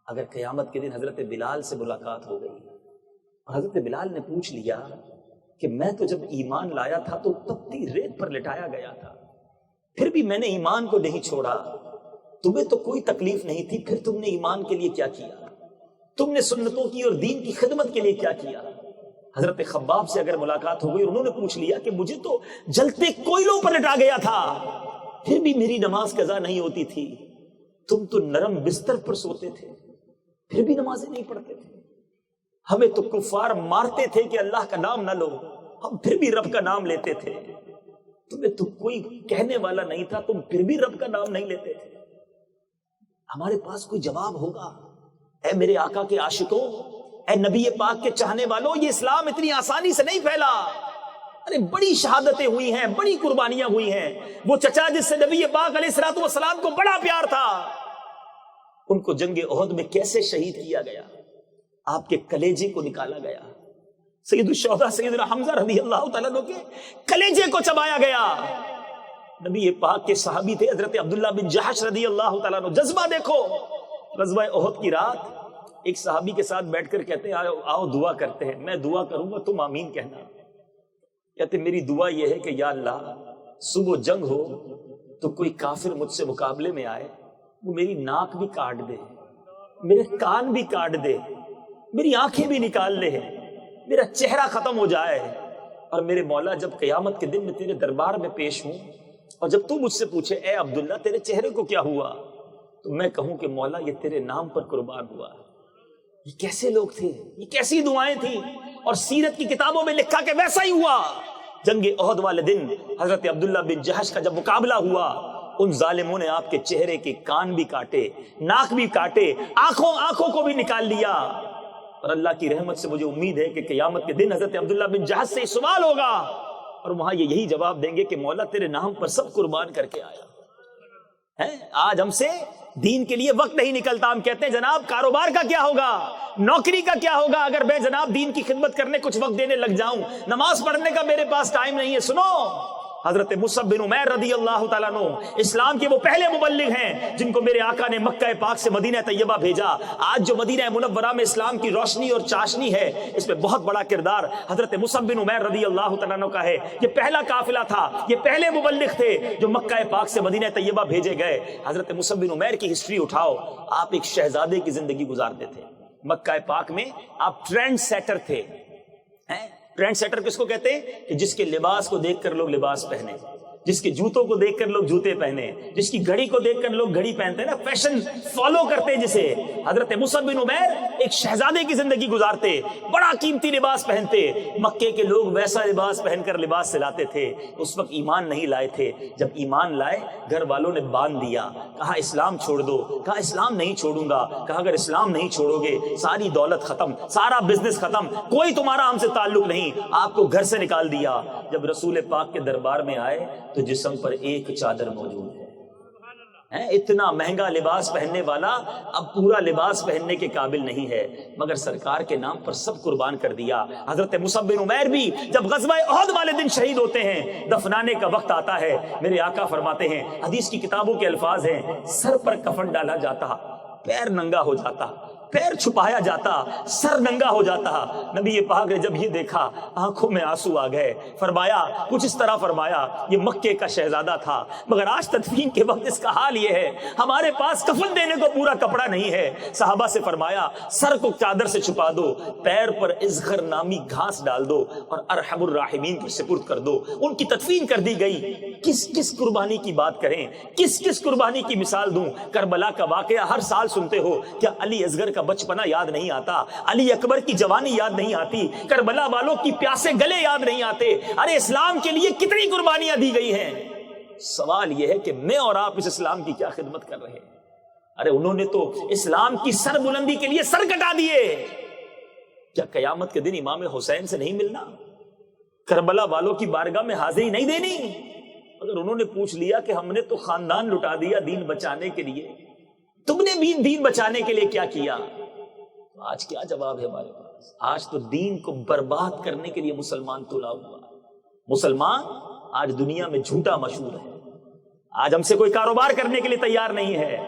اگر قیامت کے دن حضرت بلال سے ملاقات ہو گئی اور حضرت بلال نے پوچھ لیا کہ میں تو جب ایمان لایا تھا تو تپتی ریت پر لٹایا گیا تھا، پھر بھی میں نے ایمان کو نہیں چھوڑا، تمہیں تو کوئی تکلیف نہیں تھی، پھر تم نے ایمان کے لیے کیا کیا؟ تم نے سنتوں کی اور دین کی خدمت کے لیے کیا کیا؟ حضرت خباب سے اگر ملاقات ہو گئی اور انہوں نے پوچھ لیا کہ مجھے تو جلتے کوئلوں پر لٹا گیا تھا، پھر بھی میری نماز قضا نہیں ہوتی تھی، تم تو نرم بستر پر سوتے تھے، پھر بھی نمازیں نہیں پڑھتے تھے، ہمیں تو کفار مارتے تھے کہ اللہ کا نام نہ لو، ہم پھر بھی رب کا نام لیتے تھے، تمہیں تو کوئی کہنے والا نہیں تھا، تم پھر بھی رب کا نام نہیں لیتے تھے۔ ہمارے پاس کوئی جواب ہوگا؟ اے میرے آقا کے عاشقوں، اے نبی پاک کے چاہنے والوں، یہ اسلام اتنی آسانی سے نہیں پھیلا۔ ارے بڑی شہادتیں ہوئی ہیں، بڑی قربانیاں ہوئی ہیں۔ وہ چچا جس سے نبی پاک علیہ الصلوۃ والسلام کو بڑا پیار تھا، ان کو جنگ احد میں کیسے شہید کیا گیا؟ آپ کے کلیجے کو نکالا گیا، سید الشہداء سیدنا حمزہ رضی اللہ تعالیٰ عنہ کے کلیجے کو چبایا گیا۔ نبی پاک کے صحابی تھے حضرت عبداللہ بن جحش رضی اللہ تعالیٰ عنہ۔ جذبہ دیکھو، غزوہ احد کی رات ایک صحابی کے ساتھ بیٹھ کر کہتے ہیں آؤ دعا کرتے ہیں، میں دعا کروں گا تم آمین کہنا۔ کہتے میری دعا یہ ہے کہ یا اللہ صبح جنگ ہو تو کوئی کافر مجھ سے مقابلے میں آئے، وہ میری ناک بھی کاٹ دے، میرے کان بھی کاٹ دے، میری آنکھیں بھی نکال لے، میرا چہرہ ختم ہو جائے، اور میرے مولا جب قیامت کے دن میں تیرے دربار میں پیش ہوں اور جب تو مجھ سے پوچھے اے عبداللہ تیرے چہرے کو کیا ہوا، تو میں کہوں کہ مولا یہ تیرے نام پر قربان ہوا۔ یہ کیسے لوگ تھے، یہ کیسی دعائیں تھیں، اور سیرت کی کتابوں میں لکھا کہ ویسا ہی ہوا۔ جنگ احد والے دن حضرت عبداللہ بن جحش کا جب مقابلہ ہوا، ان ظالموں نے آپ کے چہرے کے کان بھی کاٹے، ناک بھی کاٹے، آنکھوں کو بھی نکال لیا۔ اور اللہ کی رحمت سے مجھے امید ہے کہ قیامت کے دن حضرت عبداللہ بن جحش سے سوال ہوگا اور وہاں یہ یہی جواب دیں گے کہ مولا تیرے نام پر سب قربان کر کے آیا۔ ہیں آج ہم سے دین کے لیے وقت نہیں نکلتا. ہم کہتے ہیں جناب کاروبار کا کیا ہوگا, نوکری کا کیا ہوگا اگر میں جناب دین کی خدمت کرنے کچھ وقت دینے لگ جاؤں, نماز پڑھنے کا میرے پاس ٹائم نہیں ہے. سنو, حضرت مصعب بن عمیر رضی اللہ تعالیٰ عنہ اسلام کے وہ پہلے مبلغ ہیں جن کو میرے آقا نے مکہ پاک سے مدینہ طیبہ بھیجا. آج جو مدینہ منورہ میں اسلام کی روشنی اور چاشنی ہے, اس میں بہت بڑا کردار حضرت مصعب بن عمیر رضی اللہ تعالیٰ عنہ کا ہے. یہ پہلا قافلہ تھا, یہ پہلے مبلغ تھے جو مکہ پاک سے مدینہ طیبہ بھیجے گئے. حضرت مصعب بن عمیر کی ہسٹری اٹھاؤ, آپ ایک شہزادے کی زندگی گزارتے تھے مکہ پاک میں. آپ ٹرینڈ سیٹر تھے. ٹرینڈ سیٹر کس کو کہتے ہیں کہ جس کے لباس کو دیکھ کر لوگ لباس پہنے, جس کے جوتوں کو دیکھ کر لوگ جوتے پہنے, جس کی گھڑی کو دیکھ کر لوگ گھڑی پہنتے ہیں نا, فیشن فالو کرتے ہیں جسے. حضرت مصعب بن عمیر ایک شہزادے کی زندگی گزارتے, بڑا قیمتی لباس پہنتے. مکے کے لوگ ویسا لباس پہن کر لباس سلاتے تھے. اس وقت ایمان نہیں لائے تھے. جب ایمان لائے گھر والوں نے باندھ دیا, کہا اسلام چھوڑ دو. کہا اسلام نہیں چھوڑوں گا. کہا اگر اسلام نہیں چھوڑو گے ساری دولت ختم, سارا بزنس ختم, کوئی تمہارا ہم سے تعلق نہیں. آپ کو گھر سے نکال دیا. جب رسول پاک کے دربار میں آئے تو جسم پر ایک چادر موجود ہے. اتنا مہنگا لباس پہننے والا اب پورا لباس پہننے کے قابل نہیں ہے, مگر سرکار کے نام پر سب قربان کر دیا. حضرت مصعب بن عمیر بھی جب غزوہ احد والے دن شہید ہوتے ہیں, دفنانے کا وقت آتا ہے, میرے آقا فرماتے ہیں, حدیث کی کتابوں کے الفاظ ہیں, سر پر کفن ڈالا جاتا, پیر ننگا ہو جاتا, پیر چھپایا جاتا, سر ننگا ہو جاتا. نبی پاک نے جب یہ دیکھا آنکھوں میں آنسو آ گئے. فرمایا کچھ اس طرح فرمایا, یہ مکے کا شہزادہ تھا, مگر آج تدفین کے وقت اس کا حال یہ ہے ہمارے پاس کفن دینے کو پورا کپڑا نہیں ہے. صحابہ سے فرمایا سر کو چادر سے چھپا دو, پیر پر ازخر نامی گھاس ڈال دو اور ارحم الراحمین پر سپرد کر دو. ان کی تدفین کر دی گئی. کس کس قربانی کی بات کریں, کس کس قربانی کی مثال دوں. کربلا کا واقعہ ہر سال سنتے ہو, کیا علی اصغر کا بچپنا یاد نہیں آتا, علی اکبر کی جوانی یاد نہیں آتی, کربلا والوں کی پیاسے گلے یاد نہیں آتے. ارے اسلام کے لیے کتنی قربانیاں دی گئی ہیں. سوال یہ ہے کہ میں اور آپ اس اسلام کی کیا خدمت کر رہے ہیں. ارے انہوں نے تو اسلام کی سر بلندی کے لیے سر کٹا دیے. کیا قیامت کے دن امام حسین سے نہیں ملنا, کربلا والوں کی بارگاہ میں حاضری نہیں دینی؟ اگر انہوں نے پوچھ لیا کہ ہم نے تو خاندان لٹا دیا دین بچانے کے لیے, تم نے بھی دین بچانے کے لیے کیا کیا, آج کیا جواب ہے ہمارے پاس؟ آج تو دین کو برباد کرنے کے لیے مسلمان تلا ہوا ہے. مسلمان آج دنیا میں جھوٹا مشہور ہے. آج ہم سے کوئی کاروبار کرنے کے لیے تیار نہیں ہے.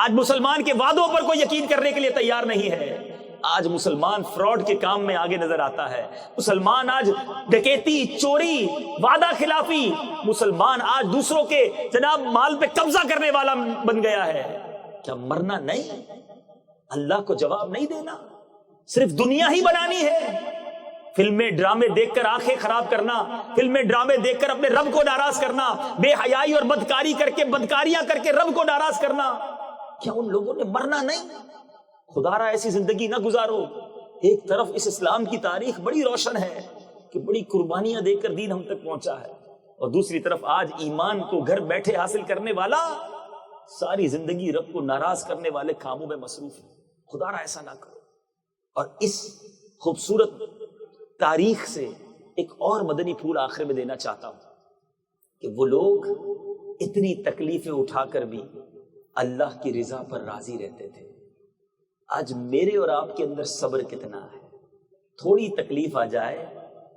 آج مسلمان کے وعدوں پر کوئی یقین کرنے کے لیے تیار نہیں ہے. آج مسلمان فراڈ کے کام میں آگے نظر آتا ہے. مسلمان آج ڈکیتی, چوری, وعدہ خلافی, مسلمان آج دوسروں کے جناب مال پہ قبضہ کرنے والا بن گیا ہے. کیا مرنا نہیں, اللہ کو جواب نہیں دینا, صرف دنیا ہی بنانی ہے؟ فلمیں ڈرامے دیکھ کر آنکھیں خراب کرنا, فلمیں ڈرامے دیکھ کر اپنے رب کو ناراض کرنا, بے حیائی اور بدکاری کر کے بدکاریاں کر کے رب کو ناراض کرنا, کیا ان لوگوں نے مرنا نہیں؟ خدا را ایسی زندگی نہ گزارو. ایک طرف اس اسلام کی تاریخ بڑی روشن ہے کہ بڑی قربانیاں دے کر دین ہم تک پہنچا ہے, اور دوسری طرف آج ایمان کو گھر بیٹھے حاصل کرنے والا ساری زندگی رب کو ناراض کرنے والے کاموں میں مصروف ہے. خدا را ایسا نہ کرو. اور اس خوبصورت تاریخ سے ایک اور مدنی پھول آخر میں دینا چاہتا ہوں کہ وہ لوگ اتنی تکلیفیں اٹھا کر بھی اللہ کی رضا پر راضی رہتے تھے. آج میرے اور آپ کے اندر صبر کتنا ہے. تھوڑی تکلیف آ جائے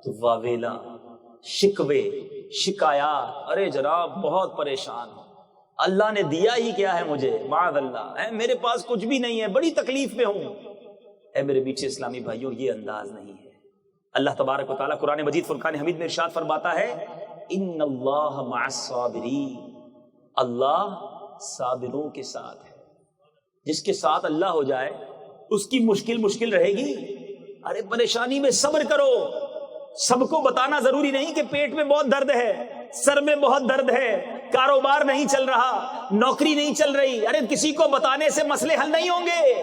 تو واویلا, شکوے, شکایات, ارے جناب بہت پریشان ہوں, اللہ نے دیا ہی کیا ہے مجھے, معاذ اللہ, میرے پاس کچھ بھی نہیں ہے, بڑی تکلیف میں ہوں. اے میرے میٹھے اسلامی بھائیوں, یہ انداز نہیں ہے. اللہ تبارک و تعالیٰ قرآن مجید فرقان حمید میں ارشاد فرماتا ہے, ان اللہ مع الصابرین, اللہ صابروں کے ساتھ ہے. جس کے ساتھ اللہ ہو جائے اس کی مشکل رہے گی. ارے پریشانی میں صبر کرو. سب کو بتانا ضروری نہیں کہ پیٹ میں بہت درد ہے, سر میں بہت درد ہے, کاروبار نہیں چل رہا, نوکری نہیں چل رہی. ارے کسی کو بتانے سے مسئلے حل نہیں ہوں گے,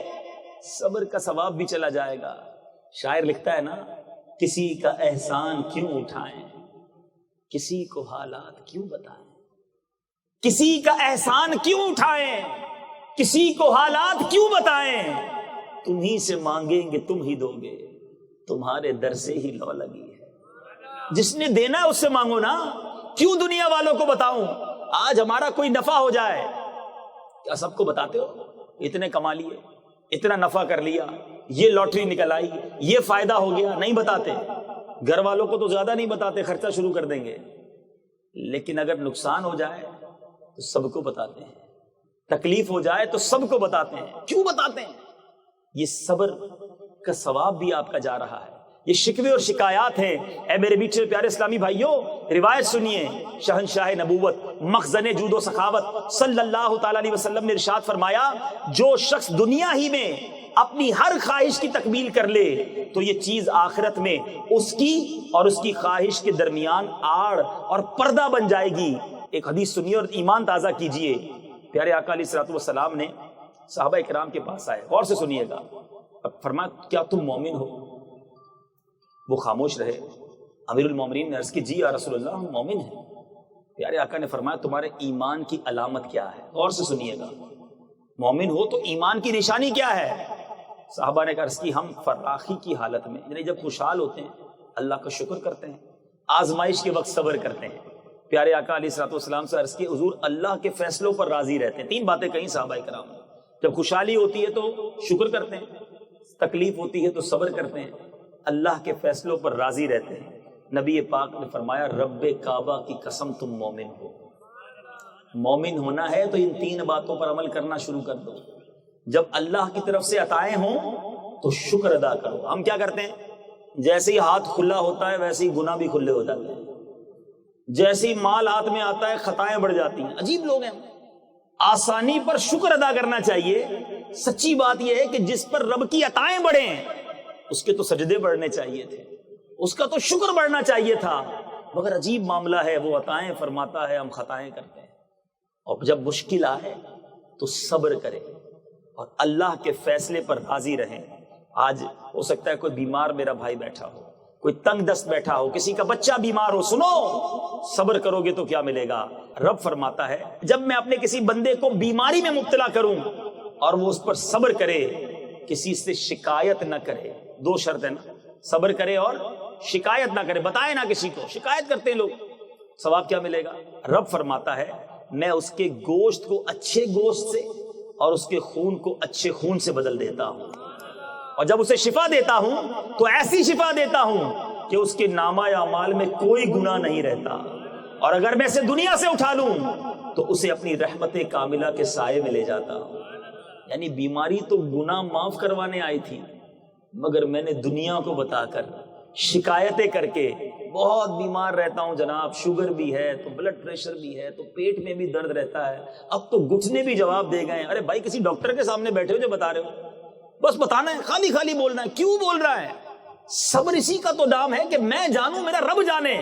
صبر کا ثواب بھی چلا جائے گا. شاعر لکھتا ہے نا, کسی کا احسان کیوں اٹھائیں, کسی کو حالات کیوں بتائیں, کسی کا احسان کیوں اٹھائیں, کسی کو حالات کیوں بتائیں, تم ہی سے مانگیں گے تم ہی دو گے, تمہارے در سے ہی لو لگی ہے. جس نے دینا ہے اس سے مانگو نا, کیوں دنیا والوں کو بتاؤں. آج ہمارا کوئی نفع ہو جائے, کیا سب کو بتاتے ہو؟ اتنے کما لیے، اتنا نفع کر لیا، یہ لاٹری نکل آئی، یہ فائدہ ہو گیا، نہیں بتاتے۔ گھر والوں کو تو زیادہ نہیں بتاتے، خرچہ شروع کر دیں گے، لیکن اگر نقصان ہو جائے تو سب کو بتاتے ہیں، تکلیف ہو جائے تو سب کو بتاتے ہیں۔ کیوں بتاتے ہیں؟ یہ صبر کا ثواب بھی آپ کا جا رہا ہے۔ یہ شکوے اور شکایات ہیں۔ اے میرے میٹھے پیارے اسلامی بھائیوں، روایت سنیے، شہنشاہ نبوت مخزن جود و سخاوت صلی اللہ تعالی علیہ وسلم نے ارشاد فرمایا، جو شخص دنیا ہی میں اپنی ہر خواہش کی تکمیل کر لے تو یہ چیز آخرت میں اس کی اور اس کی خواہش کے درمیان آڑ اور پردہ بن جائے گی۔ ایک حدیث سنیے اور ایمان تازہ کیجئے۔ پیارے آقا علیہ الصلوۃ والسلام نے صحابہ کرام کے پاس آئے، غور سے سنیے گا، اب فرمایا کیا تم مومن ہو؟ وہ خاموش رہے۔ امیر المومنین نے عرض کی جی یا رسول اللہ ہم مومن ہیں۔ پیارے آقا نے فرمایا تمہارے ایمان کی علامت کیا ہے؟ غور سے سنیے گا، مومن ہو تو ایمان کی نشانی کیا ہے؟ صحابہ نے عرض کی ہم فراخی کی حالت میں، یعنی جب خوشحال ہوتے ہیں اللہ کا شکر کرتے ہیں، آزمائش کے وقت صبر کرتے ہیں۔ پیارے آقا علیہ الصلوۃ والسلام سے عرض کی حضور اللہ کے فیصلوں پر راضی رہتے ہیں۔ تین باتیں کہیں صحابہ کرام نے، جب خوشحالی ہوتی ہے تو شکر کرتے ہیں، تکلیف ہوتی ہے تو صبر کرتے ہیں، اللہ کے فیصلوں پر راضی رہتے ہیں۔ نبی پاک نے فرمایا رب کعبہ کی قسم تم مومن ہو۔ مومن ہونا ہے تو ان تین باتوں پر عمل کرنا شروع کر دو۔ جب اللہ کی طرف سے عطائیں ہوں تو شکر ادا کرو۔ ہم کیا کرتے ہیں؟ جیسے ہی ہاتھ کھلا ہوتا ہے ویسے ہی گناہ بھی کھلے ہو جاتے ہیں، جیسے ہی مال ہاتھ میں آتا ہے خطائیں بڑھ جاتی ہیں۔ عجیب لوگ ہیں۔ آسانی پر شکر ادا کرنا چاہیے۔ سچی بات یہ ہے کہ جس پر رب کی عطائیں بڑھیں اس کے تو سجدے بڑھنے چاہیے تھے، اس کا تو شکر بڑھنا چاہیے تھا، مگر عجیب معاملہ ہے، وہ عطائیں فرماتا ہے، ہم خطائیں کرتے ہیں۔ اور جب مشکل آئے تو صبر کرے اور اللہ کے فیصلے پر راضی رہیں۔ آج ہو سکتا ہے کوئی بیمار میرا بھائی بیٹھا ہو، کوئی تنگ دست بیٹھا ہو، کسی کا بچہ بیمار ہو، سنو صبر کرو گے تو کیا ملے گا؟ رب فرماتا ہے جب میں اپنے کسی بندے کو بیماری میں مبتلا کروں اور وہ اس پر صبر کرے، کسی سے شکایت نہ کرے، دو شرط ہے نا، صبر کرے اور شکایت نہ کرے، بتائے نہ کسی کو، شکایت کرتے ہیں لوگ، ثواب کیا ملے گا؟ رب فرماتا ہے میں اس کے گوشت کو اچھے گوشت سے اور اس کے خون کو اچھے خون سے بدل دیتا ہوں، اور جب اسے شفا دیتا ہوں تو ایسی شفا دیتا ہوں کہ اس کے نامہ اعمال میں کوئی گناہ نہیں رہتا، اور اگر میں اسے دنیا سے اٹھا لوں تو اسے اپنی رحمت کاملہ کے سائے میں لے جاتا ہوں۔ یعنی بیماری تو گناہ معاف کروانے آئی تھی، مگر میں نے دنیا کو بتا کر شکایتیں کر کے بہت بیمار رہتا ہوں جناب، شوگر بھی ہے تو بلڈ پریشر بھی ہے تو پیٹ میں بھی درد رہتا ہے، اب تو گھٹنے بھی جواب دے گئے ہیں۔ ارے بھائی کسی ڈاکٹر کے سامنے بیٹھے ہو جو بتا رہے ہو، بس بتانا ہے، خالی خالی بولنا ہے، کیوں بول رہا ہے؟ صبر اسی کا تو نام ہے کہ میں جانوں میرا رب جانے۔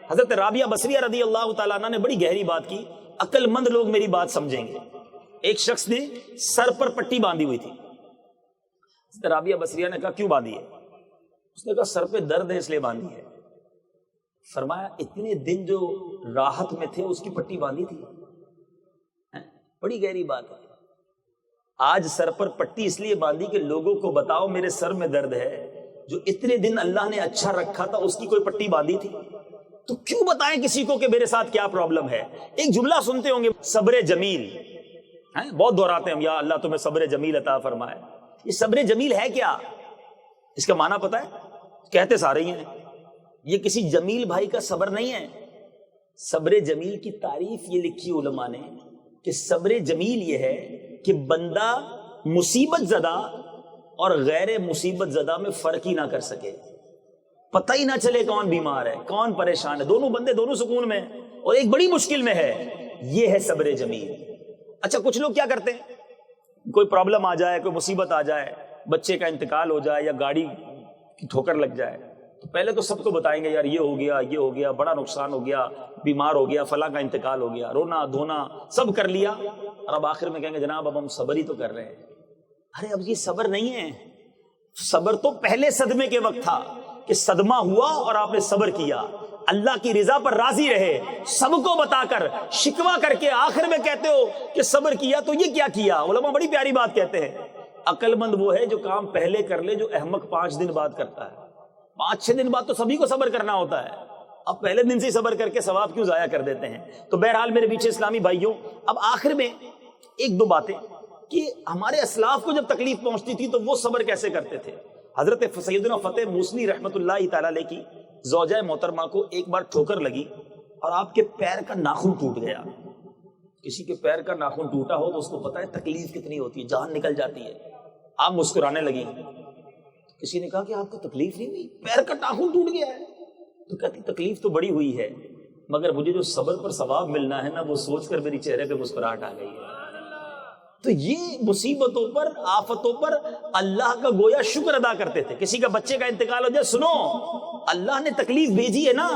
حضرت رابعہ بصریہ رضی اللہ تعالیٰ عنہ نے بڑی گہری بات کی، عقل مند لوگ میری بات سمجھیں گے۔ ایک شخص نے سر پر پٹی باندھی ہوئی تھی، حضرت رابعہ بصریہ نے کہا کیوں باندھی ہے؟ اس نے کہا سر پہ درد ہے اس لیے باندھی ہے۔ فرمایا اتنے دن جو راحت میں تھے اس کی پٹی باندھی تھی؟ بڑی گہری بات ہے۔ آج سر پر پٹی اس لیے باندھی کہ لوگوں کو بتاؤ میرے سر میں درد ہے، جو اتنے دن اللہ نے اچھا رکھا تھا اس کی کوئی پٹی باندھی تھی؟ تو کیوں بتائیں کسی کو کہ میرے ساتھ کیا پرابلم ہے؟ ایک جملہ سنتے ہوں گے صبر جمیل، بہت دہراتے ہیں، یا اللہ تمہیں صبر جمیل عطا فرمائے۔ یہ صبر جمیل ہے کیا؟ اس کا معنی پتہ ہے؟ کہتے سارے ہی ہیں، یہ کسی جمیل بھائی کا صبر نہیں ہے۔ صبر جمیل کی تعریف یہ لکھی علماء نے کہ صبر جمیل یہ ہے کہ بندہ مصیبت زدہ اور غیر مصیبت زدہ میں فرق ہی نہ کر سکے، پتہ ہی نہ چلے کون بیمار ہے کون پریشان ہے، دونوں بندے دونوں سکون میں اور ایک بڑی مشکل میں ہے، یہ ہے صبر جمیل۔ اچھا کچھ لوگ کیا کرتے ہیں، کوئی پرابلم آ جائے، کوئی مصیبت آ جائے، بچے کا انتقال ہو جائے یا گاڑی کی ٹھوکر لگ جائے تو پہلے تو سب کو بتائیں گے یار یہ ہو گیا یہ ہو گیا، بڑا نقصان ہو گیا، بیمار ہو گیا، فلاں کا انتقال ہو گیا، رونا دھونا سب کر لیا، اور اب آخر میں کہیں گے جناب اب ہم صبر ہی تو کر رہے ہیں۔ ارے اب یہ صبر نہیں ہے، صبر تو پہلے صدمے کے وقت تھا کہ صدمہ ہوا اور آپ نے صبر کیا، اللہ کی رضا پر راضی رہے، سب کو بتا کر شکوہ کر کے آخر میں کہتے ہو کہ صبر کیا تو یہ کیا کیا؟ علماء بڑی پیاری بات کہتے ہیں، عقل مند وہ ہے جو کام پہلے کر لے، جو احمق 5 دن بعد کرتا ہے۔ 5-6 دن بعد تو سبھی کو صبر کرنا ہوتا ہے، اب پہلے دن سے صبر کر کے ثواب کیوں ضائع کر دیتے ہیں؟ تو بہرحال میرے پیچھے اسلامی بھائیوں، اب آخر میں ایک دو باتیں کہ ہمارے اسلاف کو جب تکلیف پہنچتی تھی تو وہ صبر کیسے کرتے تھے. حضرت سیدنا فتح موسلی رحمۃ اللہ تعالی علیہ کی زوجہ محترمہ کو ایک بار ٹھوکر لگی اور آپ کے پیر کا ناخن ٹوٹ گیا. کسی کے پیر کا ناخن ٹوٹا ہو تو اس کو پتا ہے تکلیف کتنی ہوتی ہے, جان نکل جاتی ہے. آپ مسکرانے لگی. کسی نے کہا کہ آپ کو تکلیف نہیں ہوئی, پیر کا ناخن ٹوٹ گیا ہے. تو کہتی تکلیف تو بڑی ہوئی ہے, مگر مجھے جو صبر پر ثواب ملنا ہے نا, وہ سوچ کر میری چہرے پہ مسکراہٹ آ گئی ہے. تو یہ مصیبتوں پر, آفتوں پر اللہ کا گویا شکر ادا کرتے تھے. کسی کا بچے کا انتقال ہو جائے, سنو اللہ نے تکلیف بھیجی ہے نا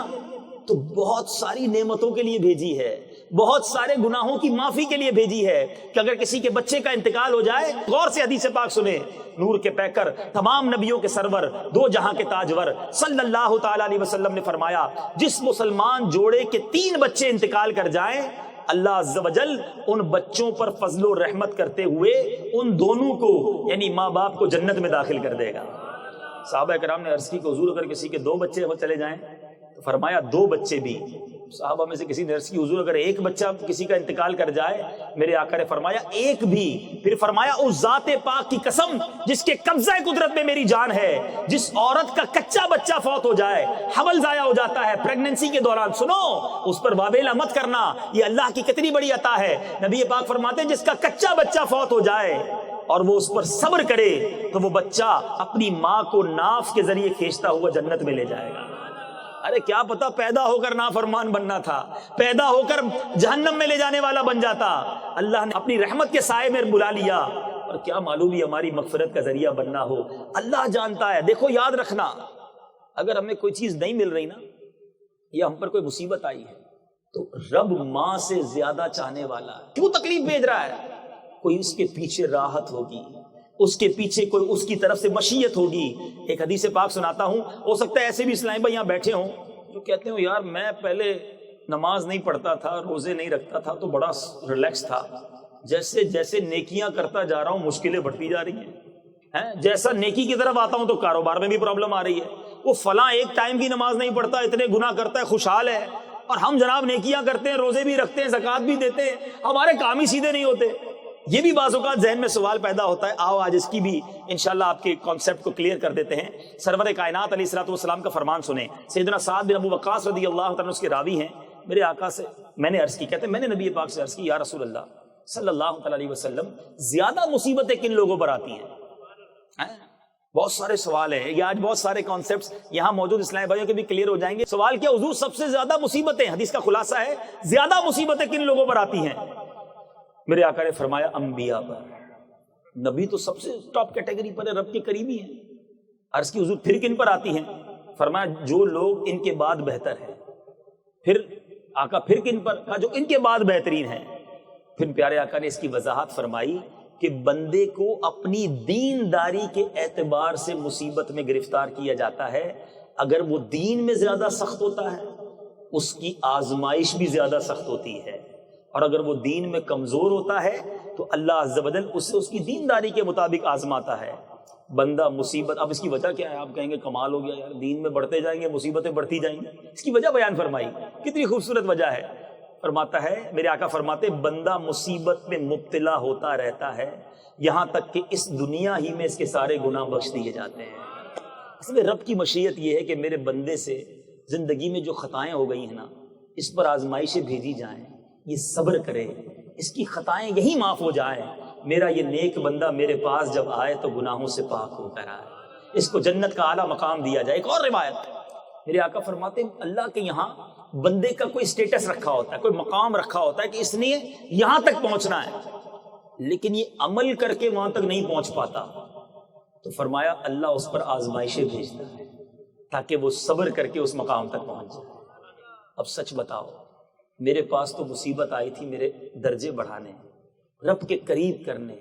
تو بہت ساری نعمتوں کے لیے بھیجی ہے, بہت سارے گناہوں کی معافی کے لیے بھیجی ہے. کہ اگر کسی کے بچے کا انتقال ہو جائے, غور سے حدیث پاک سنیں, نور کے پیکر, تمام نبیوں کے سرور, دو جہاں کے تاجور صلی اللہ تعالی علیہ وسلم نے فرمایا, جس مسلمان جوڑے کے 3 بچے انتقال کر جائیں, اللہ عز و جل ان بچوں پر فضل و رحمت کرتے ہوئے ان دونوں کو یعنی ماں باپ کو جنت میں داخل کر دے گا. صحابہ کرام نے عرض کی کہ حضور اگر کسی کے 2 بچے ہو چلے جائیں, تو فرمایا 2 بچے بھی. صحابہ میں سے کسی نے عرض کی حضور اگر 1 بچہ کسی کا انتقال کر جائے, میرے آقا نے فرمایا 1 بھی. پھر فرمایا اس ذات پاک کی قسم جس کے قبضہ قدرت میں میری جان ہے, جس عورت کا کچا بچہ فوت ہو جائے, حمل ضائع ہو جاتا ہے پریگننسی کے دوران, سنو اس پر وابیلہ مت کرنا, یہ اللہ کی کتنی بڑی عطا ہے. نبی پاک فرماتے ہیں جس کا کچا بچہ فوت ہو جائے اور وہ اس پر صبر کرے تو وہ بچہ اپنی ماں کو ناف کے ذریعے کھینچتا ہوا جنت میں لے جائے گا. ارے کیا پتا پیدا ہو کر نافرمان بننا تھا, پیدا ہو کر جہنم میں لے جانے والا بن جاتا. اللہ نے اپنی رحمت کے سائے میں بلا لیا, اور کیا معلوم ہی ہماری مغفرت کا ذریعہ بننا ہو. اللہ جانتا ہے. دیکھو یاد رکھنا, اگر ہمیں کوئی چیز نہیں مل رہی نا, یا ہم پر کوئی مصیبت آئی ہے, تو رب ماں سے زیادہ چاہنے والا ہے. کیوں تکلیف بھیج رہا ہے؟ کوئی اس کے پیچھے راحت ہوگی, اس کے پیچھے کوئی اس کی طرف سے مشیت ہوگی. ایک حدیث پاک سناتا ہوں, ہو سکتا ہے ایسے بھی اسلام بھائی یہاں بیٹھے ہوں جو کہتے ہوں یار میں پہلے نماز نہیں پڑھتا تھا, روزے نہیں رکھتا تھا تو بڑا ریلیکس تھا, جیسے جیسے نیکیاں کرتا جا رہا ہوں مشکلیں بڑھتی جا رہی ہیں, جیسا نیکی کی طرف آتا ہوں تو کاروبار میں بھی پرابلم آ رہی ہے. وہ فلاں ایک ٹائم کی نماز نہیں پڑھتا, اتنے گناہ کرتا ہے, خوشحال ہے, اور ہم جناب نیکیاں کرتے ہیں, روزے بھی رکھتے ہیں, زکوٰۃ بھی دیتے ہیں, ہمارے کام ہی سیدھے نہیں ہوتے. یہ بھی بعض اوقات ذہن میں سوال پیدا ہوتا ہے. آؤ آج اس کی بھی انشاءاللہ آپ کے کانسیپٹ کو کلیئر کر دیتے ہیں. سرور کائنات علیہ الصلوۃ والسلام کا فرمان سنیں. سیدنا سعد بن ابو وقاص رضی اللہ تعالیٰ اس کے راوی ہیں. میرے آقا سے میں نے عرض کی, کہتے ہیں میں نے نبی پاک سے عرض کی, یا رسول اللہ صلی اللہ تعالیٰ علیہ وسلم, زیادہ مصیبتیں کن لوگوں پر آتی ہیں؟ بہت سارے سوال ہیں, یہ آج بہت سارے کانسیپٹس یہاں موجود اسلامی بھائیوں کے بھی کلیئر ہو جائیں گے. سوال کیا, حضور سب سے زیادہ مصیبتیں, حدیث کا خلاصہ ہے زیادہ مصیبتیں کن لوگوں پر آتی ہیں؟ میرے آقا نے فرمایا انبیاء پر. نبی تو سب سے ٹاپ کیٹیگری پر ہے, رب کے قریبی ہیں. عرض کی حضور پھر کن پر آتی ہیں؟ فرمایا جو لوگ ان کے بعد بہتر ہیں. پھر آقا پھر کن پر؟ کہا جو ان کے بعد بہترین ہیں. پھر پیارے آقا نے اس کی وضاحت فرمائی کہ بندے کو اپنی دینداری کے اعتبار سے مصیبت میں گرفتار کیا جاتا ہے. اگر وہ دین میں زیادہ سخت ہوتا ہے, اس کی آزمائش بھی زیادہ سخت ہوتی ہے, اور اگر وہ دین میں کمزور ہوتا ہے تو اللہ عز و جل اسے اس کی دینداری کے مطابق آزماتا ہے. بندہ مصیبت, اب اس کی وجہ کیا ہے؟ آپ کہیں گے کمال ہو گیا یار, دین میں بڑھتے جائیں گے مصیبتیں بڑھتی جائیں گی. اس کی وجہ بیان فرمائی, کتنی خوبصورت وجہ ہے. فرماتا ہے, میرے آقا فرماتے, بندہ مصیبت میں مبتلا ہوتا رہتا ہے یہاں تک کہ اس دنیا ہی میں اس کے سارے گناہ بخش دیے جاتے ہیں. اصل میں رب کی مشیت یہ ہے کہ میرے بندے سے زندگی میں جو خطائیں ہو گئی ہیں نا, اس پر آزمائشیں بھیجی جائیں, یہ صبر کرے, اس کی خطائیں یہی معاف ہو جائیں. میرا یہ نیک بندہ میرے پاس جب آئے تو گناہوں سے پاک ہو کر آئے, اس کو جنت کا اعلیٰ مقام دیا جائے. ایک اور روایت, میرے آقا فرماتے ہیں اللہ کے یہاں بندے کا کوئی سٹیٹس رکھا ہوتا ہے, کوئی مقام رکھا ہوتا ہے کہ اس نے یہاں تک پہنچنا ہے, لیکن یہ عمل کر کے وہاں تک نہیں پہنچ پاتا. تو فرمایا اللہ اس پر آزمائشیں بھیجتا ہے تاکہ وہ صبر کر کے اس مقام تک پہنچ جائے. اب سچ بتاؤ, میرے پاس تو مصیبت آئی تھی میرے درجے بڑھانے, رب کے قریب کرنے,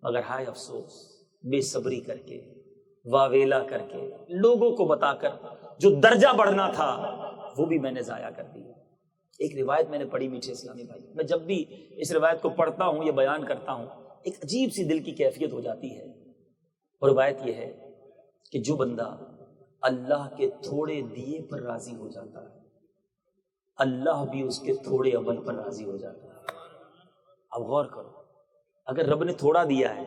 مگر ہائے افسوس, بے صبری کر کے, واویلا کر کے, لوگوں کو بتا کر جو درجہ بڑھنا تھا وہ بھی میں نے ضائع کر دیا. ایک روایت میں نے پڑھی میٹھے اسلامی بھائی, میں جب بھی اس روایت کو پڑھتا ہوں یا بیان کرتا ہوں ایک عجیب سی دل کی کیفیت ہو جاتی ہے. اور روایت یہ ہے کہ جو بندہ اللہ کے تھوڑے دیے پر راضی ہو جاتا ہے, اللہ بھی اس کے تھوڑے عمل پر راضی ہو جاتا ہے. اب غور کرو, اگر رب نے تھوڑا دیا ہے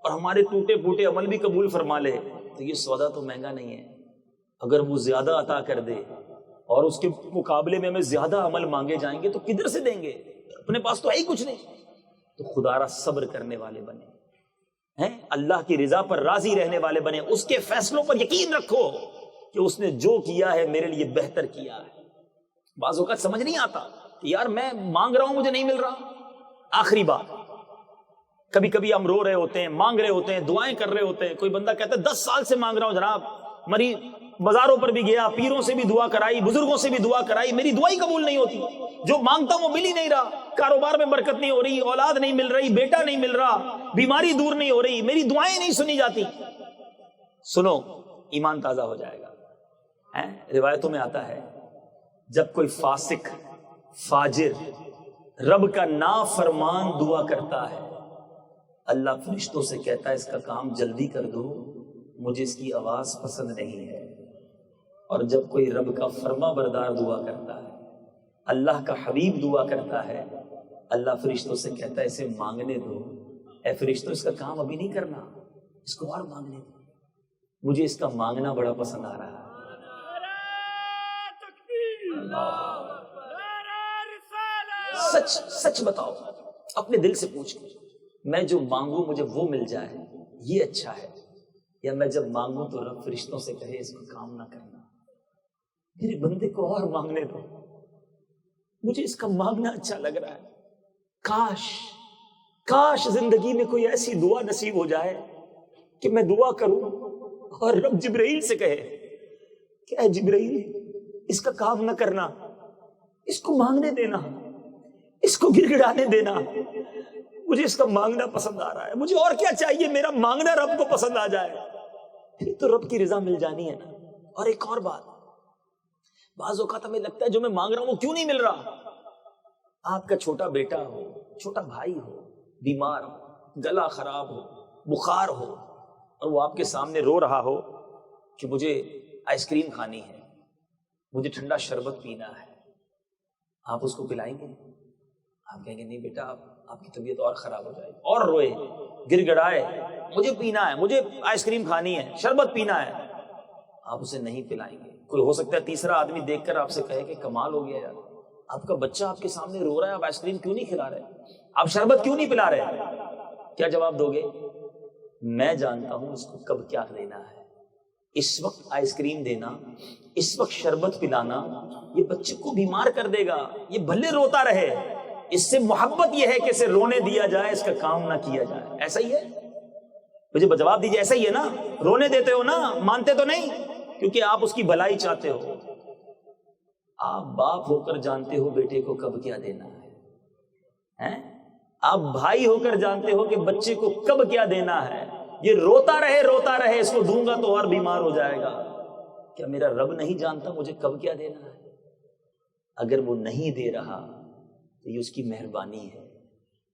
اور ہمارے ٹوٹے پھوٹے عمل بھی قبول فرما لے تو یہ سودا تو مہنگا نہیں ہے. اگر وہ زیادہ عطا کر دے اور اس کے مقابلے میں ہمیں زیادہ عمل مانگے جائیں گے تو کدھر سے دیں گے؟ اپنے پاس تو ہے ہی کچھ نہیں. تو خدا را صبر کرنے والے بنے ہیں, اللہ کی رضا پر راضی رہنے والے بنے, اس کے فیصلوں پر یقین رکھو کہ اس نے جو کیا ہے میرے لیے بہتر کیا ہے. بعض اوقات سمجھ نہیں آتا کہ یار میں مانگ رہا ہوں مجھے نہیں مل رہا. آخری بات, کبھی کبھی ہم رو رہے ہوتے ہیں, مانگ رہے ہوتے ہیں, دعائیں کر رہے ہوتے ہیں, کوئی بندہ کہتا ہے 10 سال سے مانگ رہا ہوں جناب, مری بازاروں پر بھی گیا, پیروں سے بھی دعا کرائی, بزرگوں سے بھی دعا کرائی, میری دعا ہی قبول نہیں ہوتی, جو مانگتا ہوں وہ مل ہی نہیں رہا, کاروبار میں برکت نہیں ہو رہی, اولاد نہیں مل رہی, بیٹا نہیں مل رہا, بیماری دور نہیں ہو رہی, میری دعائیں نہیں سنی جاتی. سنو, ایمان تازہ ہو جائے گا. روایتوں میں آتا ہے جب کوئی فاسق فاجر رب کا نافرمان دعا کرتا ہے, اللہ فرشتوں سے کہتا ہے اس کا کام جلدی کر دو, مجھے اس کی آواز پسند نہیں ہے. اور جب کوئی رب کا فرما بردار دعا کرتا ہے, اللہ کا حبیب دعا کرتا ہے, اللہ فرشتوں سے کہتا ہے اسے مانگنے دو. اے فرشتوں, اس کا کام ابھی نہیں کرنا, اس کو اور مانگنے دو, مجھے اس کا مانگنا بڑا پسند آ رہا ہے. سچ سچ بتاؤ, اپنے دل سے پوچھ کے, میں جو مانگوں مجھے وہ مل جائے یہ اچھا ہے, یا میں جب مانگوں تو رب فرشتوں سے کہے اس کو کام نہ کرنا, میرے بندے کو اور مانگنے دو, مجھے اس کا مانگنا اچھا لگ رہا ہے. کاش زندگی میں کوئی ایسی دعا نصیب ہو جائے کہ میں دعا کروں اور رب جبرائیل سے کہے کہ اے جبرائیل, اس کا کام نہ کرنا, اس کو مانگنے دینا, اس کو گڑ گڑانے دینا, مجھے اس کا مانگنا پسند آ رہا ہے, مجھے اور کیا چاہیے, میرا مانگنا رب کو پسند آ جائے, پھر تو رب کی رضا مل جانی ہے نا. اور ایک اور بات, بعض اوقات ہمیں لگتا ہے جو میں مانگ رہا ہوں وہ کیوں نہیں مل رہا. آپ کا چھوٹا بیٹا ہو, چھوٹا بھائی ہو, بیمار ہو, گلا خراب ہو, بخار ہو, اور وہ آپ کے سامنے رو رہا ہو کہ مجھے آئس کریم کھانی ہے, مجھے ٹھنڈا شربت پینا ہے, آپ اس کو پلائیں گے؟ آپ کہیں گے نہیں بیٹا, آپ کی طبیعت اور خراب ہو جائے گی. اور روئے, گر گڑائے, مجھے پینا ہے, مجھے آئس کریم کھانی ہے, شربت پینا ہے, آپ اسے نہیں پلائیں گے. کوئی ہو سکتا ہے تیسرا آدمی دیکھ کر آپ سے کہے کہ کمال ہو گیا یار, آپ کا بچہ آپ کے سامنے رو رہا ہے, آپ آئس کریم کیوں نہیں کھلا رہے, آپ شربت کیوں نہیں پلا رہے؟ کیا جواب دو گے؟ میں جانتا ہوں اس کو کب کیا دینا ہے. اس وقت آئس کریم دینا, اس وقت شربت پلانا, یہ بچے کو بیمار کر دے گا, یہ بھلے روتا رہے, اس سے محبت یہ ہے کہ اسے رونے دیا جائے, اس کا کام نہ کیا جائے. ایسا ہی ہے؟ مجھے جواب دیجیے, ایسا ہی ہے نا؟ رونے دیتے ہو نا, مانتے تو نہیں, کیونکہ آپ اس کی بھلائی چاہتے ہو. آپ باپ ہو کر جانتے ہو بیٹے کو کب کیا دینا ہے, آپ بھائی ہو کر جانتے ہو کہ بچے کو کب کیا دینا ہے. یہ روتا رہے, اس کو دوں گا تو اور بیمار ہو جائے گا. کیا میرا رب نہیں جانتا مجھے کب کیا دینا ہے؟ اگر وہ نہیں دے رہا تو یہ اس کی مہربانی ہے,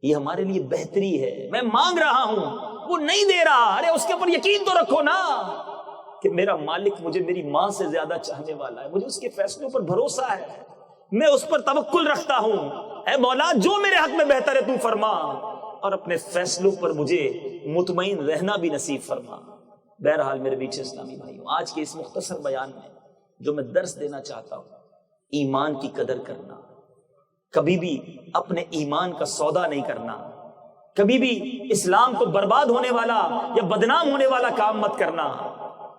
یہ ہمارے لیے بہتری ہے. میں مانگ رہا ہوں, وہ نہیں دے رہا, ارے اس کے اوپر یقین تو رکھو نا کہ میرا مالک مجھے میری ماں سے زیادہ چاہنے والا ہے, مجھے اس کے فیصلوں پر بھروسہ ہے, میں اس پر توکل رکھتا ہوں. اے مولا, جو میرے حق میں بہتر ہے تو فرما, اور اپنے فیصلوں پر مجھے مطمئن رہنا بھی نصیب فرما. بہرحال میرے بیچ اسلامی بھائیوں, آج کے اس مختصر بیان میں جو میں درس دینا چاہتا ہوں, ایمان کی قدر کرنا, کبھی بھی اپنے ایمان کا سودا نہیں کرنا, کبھی بھی اسلام کو برباد ہونے والا یا بدنام ہونے والا کام مت کرنا,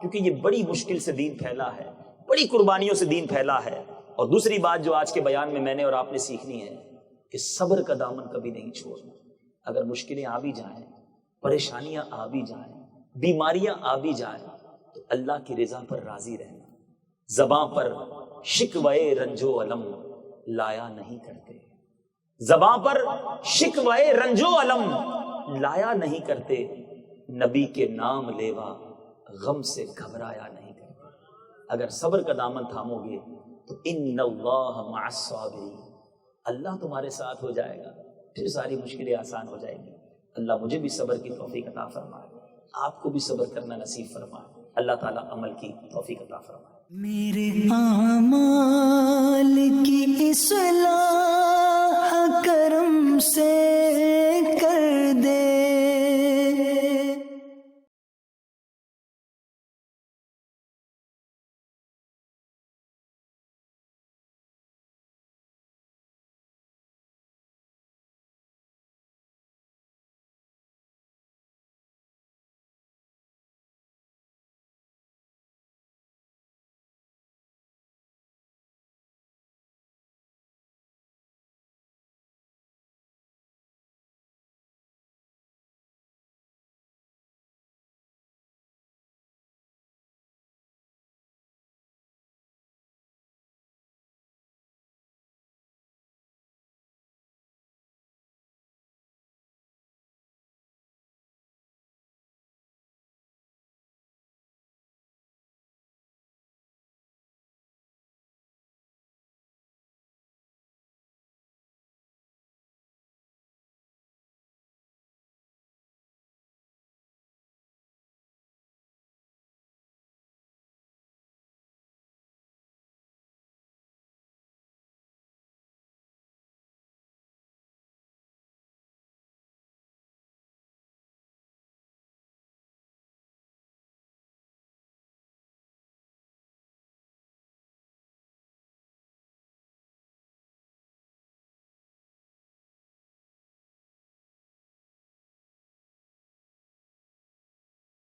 کیونکہ یہ بڑی مشکل سے دین پھیلا ہے, بڑی قربانیوں سے دین پھیلا ہے. اور دوسری بات جو آج کے بیان میں نے اور آپ نے سیکھنی ہے کہ صبر کا دامن کبھی نہیں چھوڑنا. اگر مشکلیں آ بھی جائیں, پریشانیاں آ بھی جائیں, بیماریاں آ بھی جائیں, تو اللہ کی رضا پر راضی رہنا. زباں پر شکوے رنجو علم لایا نہیں کرتے, زباں پر شکوے رنجو علم لایا نہیں کرتے, نبی کے نام لیوا غم سے گھبرایا نہیں کرتے. اگر صبر کا دامن تھامو گے تو ان اللہ مع الصابرین, اللہ تمہارے ساتھ ہو جائے گا, پھر ساری مشکلیں آسان ہو جائیں گی. اللہ مجھے بھی صبر کی توفیق عطا فرمائے, آپ کو بھی صبر کرنا نصیب فرمائے. اللہ تعالیٰ عمل کی توفیق عطا فرمائے. میرے اعمال کی اصلاح کرم سے